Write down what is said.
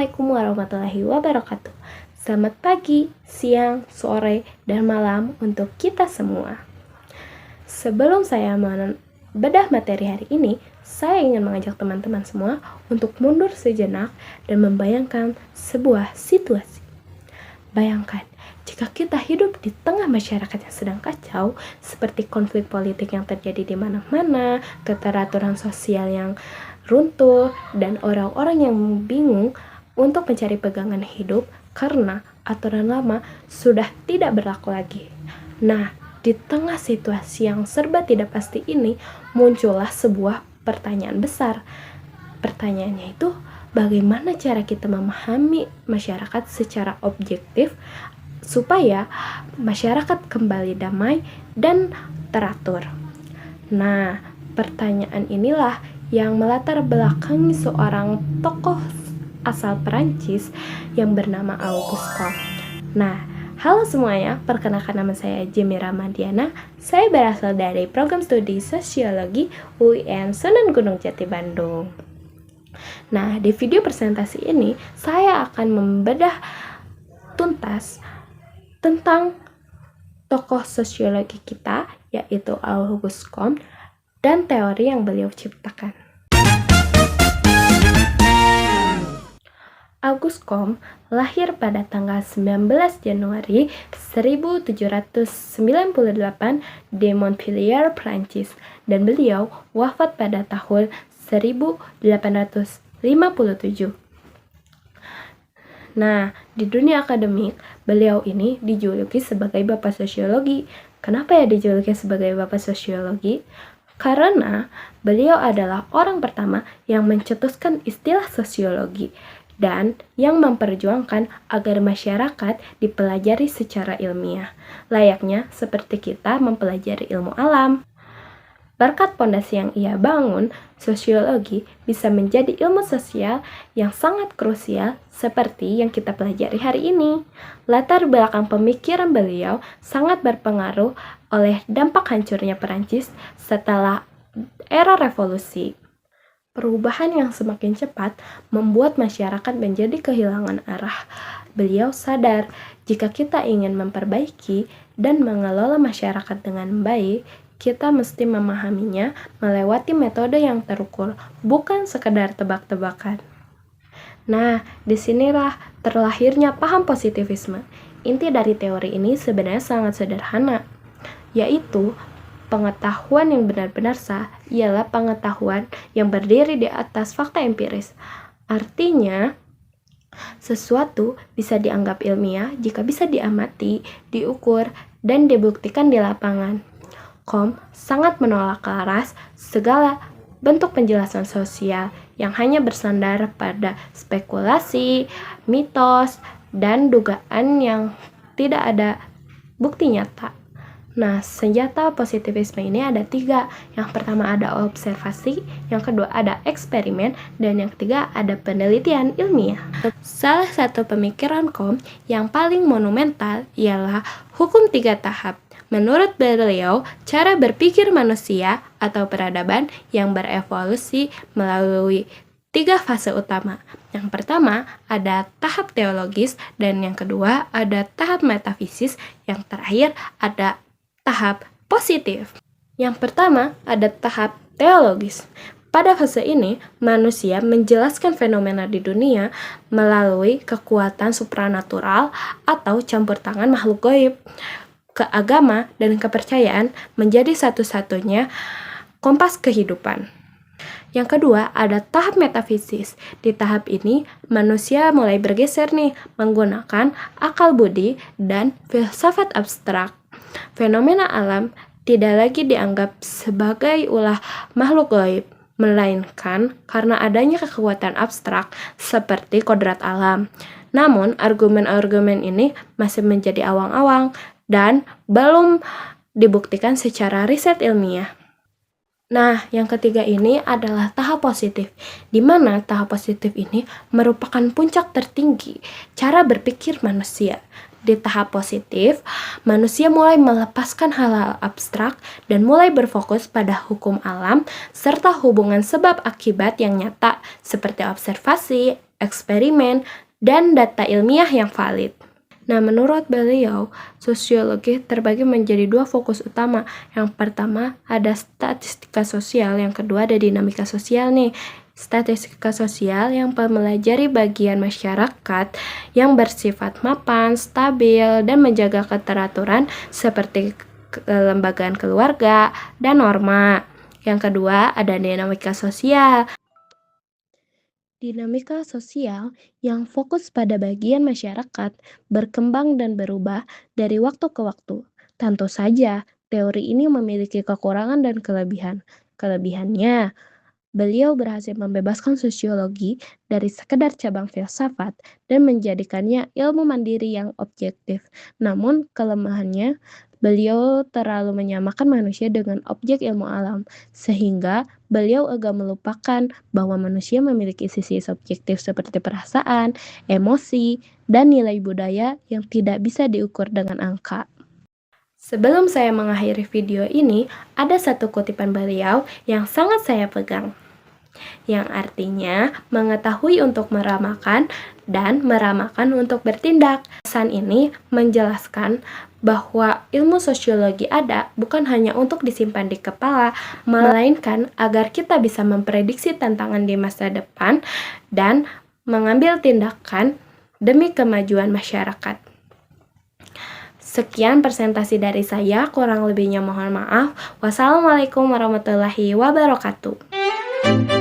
Assalamualaikum warahmatullahi wabarakatuh. Selamat pagi, siang, sore, dan malam untuk kita semua. Sebelum saya membedah materi hari ini, saya ingin mengajak teman-teman semua untuk mundur sejenak dan membayangkan sebuah situasi. Bayangkan, jika kita hidup di tengah masyarakat yang sedang kacau, seperti konflik politik yang terjadi di mana-mana, keteraturan sosial yang runtuh, dan orang-orang yang bingung untuk mencari pegangan hidup karena aturan lama sudah tidak berlaku lagi. Nah, di tengah situasi yang serba tidak pasti ini, muncullah sebuah pertanyaan besar. Pertanyaannya itu, bagaimana cara kita memahami masyarakat secara objektif supaya masyarakat kembali damai dan teratur? Nah, pertanyaan inilah yang melatar belakangi seorang tokoh asal Perancis yang bernama Auguste Comte. Nah, halo semuanya, perkenalkan nama saya Jemi Ramadiana. Saya berasal dari program studi Sosiologi UIN Sunan Gunung Jati Bandung. Nah, di video presentasi ini saya akan membedah tuntas tentang tokoh sosiologi kita, yaitu Auguste Comte, dan teori yang beliau ciptakan. Auguste Comte lahir pada tanggal 19 Januari 1798 di Montpellier, Prancis, dan beliau wafat pada tahun 1857. Nah, di dunia akademik, beliau ini dijuluki sebagai Bapak Sosiologi. Kenapa ya dijuluki sebagai Bapak Sosiologi? Karena beliau adalah orang pertama yang mencetuskan istilah sosiologi dan yang memperjuangkan agar masyarakat dipelajari secara ilmiah, layaknya seperti kita mempelajari ilmu alam. Berkat pondasi yang ia bangun, sosiologi bisa menjadi ilmu sosial yang sangat krusial seperti yang kita pelajari hari ini. Latar belakang pemikiran beliau sangat berpengaruh oleh dampak hancurnya Perancis setelah era revolusi. Perubahan yang semakin cepat membuat masyarakat menjadi kehilangan arah. Beliau sadar jika kita ingin memperbaiki dan mengelola masyarakat dengan baik, kita mesti memahaminya melewati metode yang terukur, bukan sekedar tebak-tebakan. Nah, disinilah terlahirnya paham positivisme. Inti dari teori ini sebenarnya sangat sederhana, yaitu pengetahuan yang benar-benar sah ialah pengetahuan yang berdiri di atas fakta empiris. Artinya, sesuatu bisa dianggap ilmiah jika bisa diamati, diukur, dan dibuktikan di lapangan. Comte sangat menolak keras segala bentuk penjelasan sosial yang hanya bersandar pada spekulasi, mitos, dan dugaan yang tidak ada bukti nyata. Nah, senjata positivisme ini ada 3. Yang pertama ada observasi, yang kedua ada eksperimen, dan yang ketiga ada penelitian ilmiah. Salah satu pemikiran Comte yang paling monumental ialah hukum 3 tahap. Menurut beliau, cara berpikir manusia atau peradaban yang berevolusi melalui 3 fase utama. Yang pertama ada tahap teologis, dan yang kedua ada tahap metafisis, yang terakhir ada tahap positif. Yang pertama ada tahap teologis. Pada fase ini, manusia menjelaskan fenomena di dunia melalui kekuatan supranatural atau campur tangan makhluk gaib. Keagama dan kepercayaan menjadi satu-satunya kompas kehidupan. Yang kedua, ada tahap metafisis. Di tahap ini, manusia mulai bergeser menggunakan akal budi dan filsafat abstrak. Fenomena alam tidak lagi dianggap sebagai ulah makhluk gaib, melainkan karena adanya kekuatan abstrak seperti kodrat alam. Namun, argumen-argumen ini masih menjadi awang-awang dan belum dibuktikan secara riset ilmiah. Nah, yang ketiga ini adalah tahap positif, di mana tahap positif ini merupakan puncak tertinggi cara berpikir manusia. Di tahap positif, manusia mulai melepaskan hal-hal abstrak dan mulai berfokus pada hukum alam serta hubungan sebab akibat yang nyata seperti observasi, eksperimen, dan data ilmiah yang valid. Nah, menurut beliau, sosiologi terbagi menjadi dua fokus utama. Yang pertama ada statistika sosial, yang kedua ada dinamika sosial nih. Statistika sosial yang mempelajari bagian masyarakat yang bersifat mapan, stabil, dan menjaga keteraturan seperti kelembagaan keluarga dan norma. Yang kedua ada dinamika sosial. Dinamika sosial yang fokus pada bagian masyarakat berkembang dan berubah dari waktu ke waktu. Tentu saja, teori ini memiliki kekurangan dan kelebihan. Kelebihannya, beliau berhasil membebaskan sosiologi dari sekedar cabang filsafat dan menjadikannya ilmu mandiri yang objektif. Namun, kelemahannya, beliau terlalu menyamakan manusia dengan objek ilmu alam, sehingga beliau agak melupakan bahwa manusia memiliki sisi subjektif seperti perasaan, emosi, dan nilai budaya yang tidak bisa diukur dengan angka. Sebelum saya mengakhiri video ini, ada satu kutipan beliau yang sangat saya pegang, yang artinya mengetahui untuk meramalkan dan meramalkan untuk bertindak. Pesan ini menjelaskan bahwa ilmu sosiologi ada bukan hanya untuk disimpan di kepala, melainkan agar kita bisa memprediksi tantangan di masa depan dan mengambil tindakan demi kemajuan masyarakat. Sekian presentasi dari saya, kurang lebihnya mohon maaf. Wassalamualaikum warahmatullahi wabarakatuh.